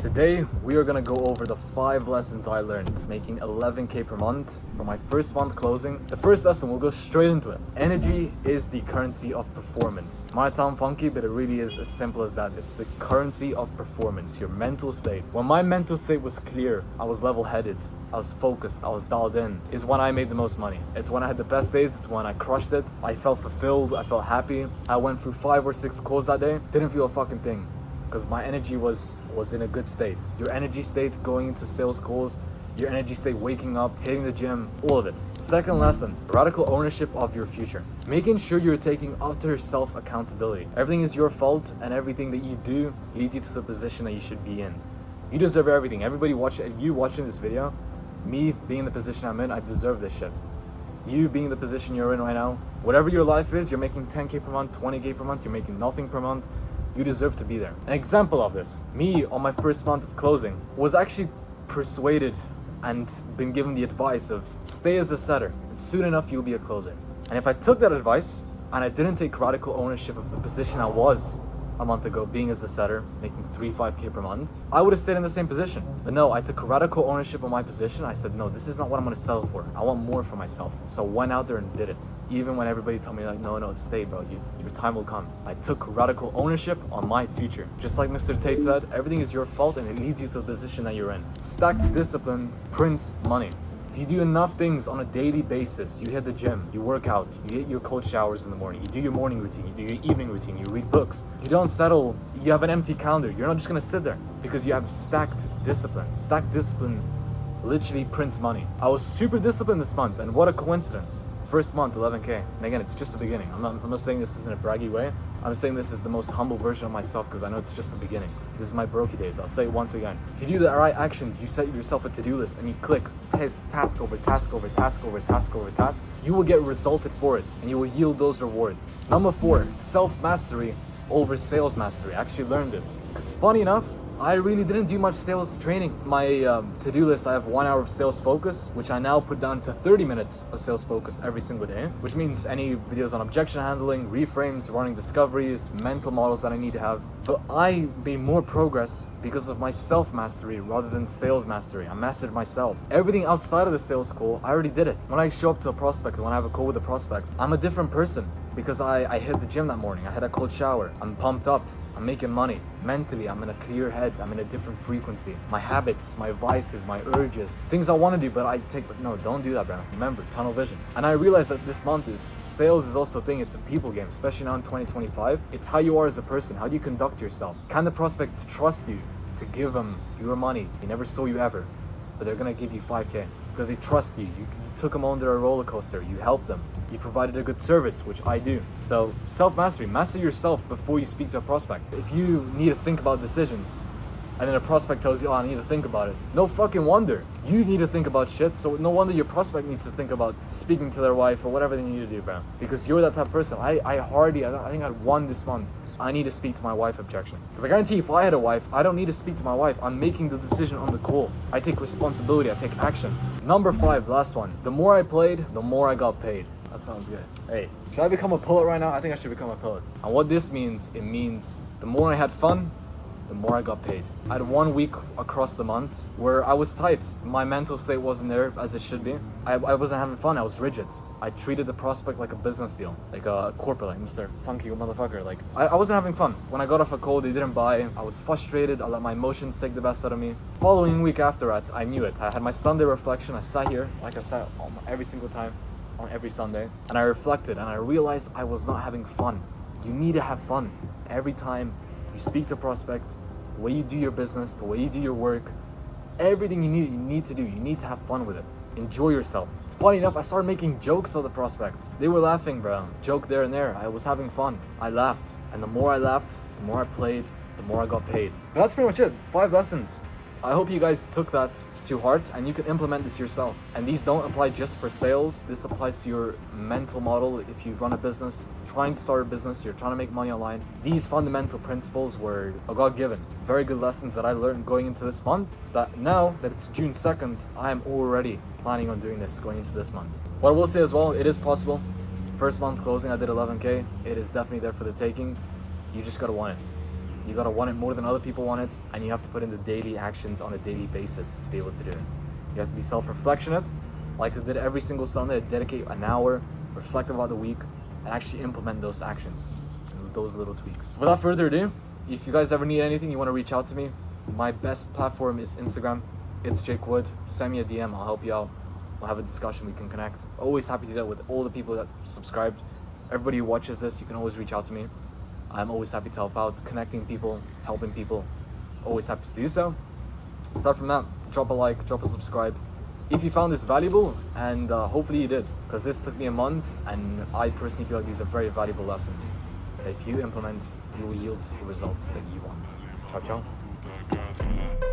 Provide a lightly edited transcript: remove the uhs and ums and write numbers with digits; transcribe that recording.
Today, we are gonna go over the 5 lessons I learned making 11K per month for my first month closing. The first lesson, we'll go straight into it. Energy is the currency of performance. Might sound funky, but it really is as simple as that. It's the currency of performance, your mental state. When my mental state was clear, I was level-headed, I was focused, I was dialed in, is when I made the most money. It's when I had the best days, it's when I crushed it. I felt fulfilled, I felt happy. I went through 5 or 6 calls that day, didn't feel a fucking thing, because my energy was in a good state. Your energy state going into sales calls, your energy state waking up, hitting the gym, all of it. Second lesson, radical ownership of your future. Making sure you're taking utter self-accountability. Everything is your fault, and everything that you do leads you to the position that you should be in. You deserve everything. Everybody you watching this video, me being in the position I'm in, I deserve this shit. You being in the position you're in right now, whatever your life is, you're making 10K per month, 20K per month, you're making nothing per month, you deserve to be there. An example of this, me on my first month of closing was actually persuaded and been given the advice of stay as a setter, and soon enough you'll be a closer. And if I took that advice and I didn't take radical ownership of the position I was a month ago, being as a setter, making 3-5K per month, I would have stayed in the same position. But no, I took radical ownership of my position. I said, no, this is not what I'm gonna settle for. I want more for myself. So I went out there and did it. Even when everybody told me like, no, stay bro, your time will come. I took radical ownership on my future. Just like Mr. Tate said, everything is your fault and it leads you to the position that you're in. Stacked discipline prints money. If you do enough things on a daily basis, you hit the gym, you work out, you get your cold showers in the morning, you do your morning routine, you do your evening routine, you read books, you don't settle, you have an empty calendar, you're not just gonna sit there because you have stacked discipline. Stacked discipline literally prints money. I was super disciplined this month, and what a coincidence. First month, 11K. And again, it's just the beginning. I'm not saying this in a braggy way. I'm saying this is the most humble version of myself because I know it's just the beginning. This is my brokey days. I'll say it once again. If you do the right actions, you set yourself a to-do list and you click task over task over task over task over task, you will get resulted for it and you will yield those rewards. Number 4, self-mastery over sales mastery. I actually learned this because funny enough, I really didn't do much sales training. My to-do list, I have 1 hour of sales focus, which I now put down to 30 minutes of sales focus every single day, which means any videos on objection handling, reframes, running discoveries, mental models that I need to have. But I made more progress because of my self-mastery rather than sales mastery. I mastered myself. Everything outside of the sales call, I already did it. When I show up to a prospect, when I have a call with a prospect, I'm a different person because I hit the gym that morning. I had a cold shower. I'm pumped up. I'm making money. Mentally, I'm in a clear head. I'm in a different frequency. My habits, my vices, my urges, things I want to do, but I take, no, don't do that, bro. Remember, tunnel vision. And I realized that this month sales is also a thing. It's a people game, especially now in 2025. It's how you are as a person. How do you conduct yourself? Can the prospect trust you to give them your money? They never saw you ever, but they're going to give you 5K because they trust you. You took them under a roller coaster. You helped them. You provided a good service, which I do. So self-mastery, master yourself before you speak to a prospect. If you need to think about decisions and then a prospect tells you, oh, I need to think about it, no fucking wonder. You need to think about shit, so no wonder your prospect needs to think about speaking to their wife or whatever they need to do, bro. Because you're that type of person. I think I had 1 this month. I need to speak to my wife objection. Because I guarantee if I had a wife, I don't need to speak to my wife. I'm making the decision on the call. I take responsibility, I take action. Number 5, last one. The more I played, the more I got paid. That sounds good. Hey, should I become a poet right now? I think I should become a poet. And what this means, it means the more I had fun, the more I got paid. I had 1 week across the month where I was tight. My mental state wasn't there as it should be. I wasn't having fun, I was rigid. I treated the prospect like a business deal, like a corporate, like Mr. Funky motherfucker. Like, I wasn't having fun. When I got off a call, they didn't buy. I was frustrated, I let my emotions take the best out of me. Following week after that, I knew it. I had my Sunday reflection. I sat here, like I sat every single time, on every Sunday, and I reflected and I realized I was not having fun. You need to have fun every time you speak to a prospect, the way you do your business, the way you do your work, everything you need to do, you need to have fun with it. Enjoy yourself. Funny enough, I started making jokes of the prospects. They were laughing, bro. Joke there and there. I was having fun. I laughed. And the more I laughed, the more I played, the more I got paid. But that's pretty much it. 5 lessons. I hope you guys took that to heart and you can implement this yourself. And these don't apply just for sales. This applies to your mental model. If you run a business, trying to start a business, you're trying to make money online. These fundamental principles were a God-given. Very good lessons that I learned going into this month, that now that it's June 2nd, I am already planning on doing this going into this month. What I will say as well, it is possible. First month closing, I did 11K. It is definitely there for the taking. You just gotta want it. You gotta want it more than other people want it, and you have to put in the daily actions on a daily basis to be able to do it. You have to be self-reflectionate, like I did every single Sunday. I dedicate an hour, reflect about the week, and actually implement those actions, those little tweaks. Without further ado, if you guys ever need anything, you want to reach out to me, my best platform is Instagram. It's Jake Wood. Send me a DM, I'll help you out. We'll have a discussion, we can connect. Always happy to do that with all the people that subscribed. Everybody who watches this, you can always reach out to me. I'm always happy to help out, connecting people, helping people. Always happy to do so. Aside from that, drop a like, drop a subscribe. If you found this valuable, and hopefully you did, because this took me a month, and I personally feel like these are very valuable lessons that if you implement, you will yield the results that you want. Ciao, ciao.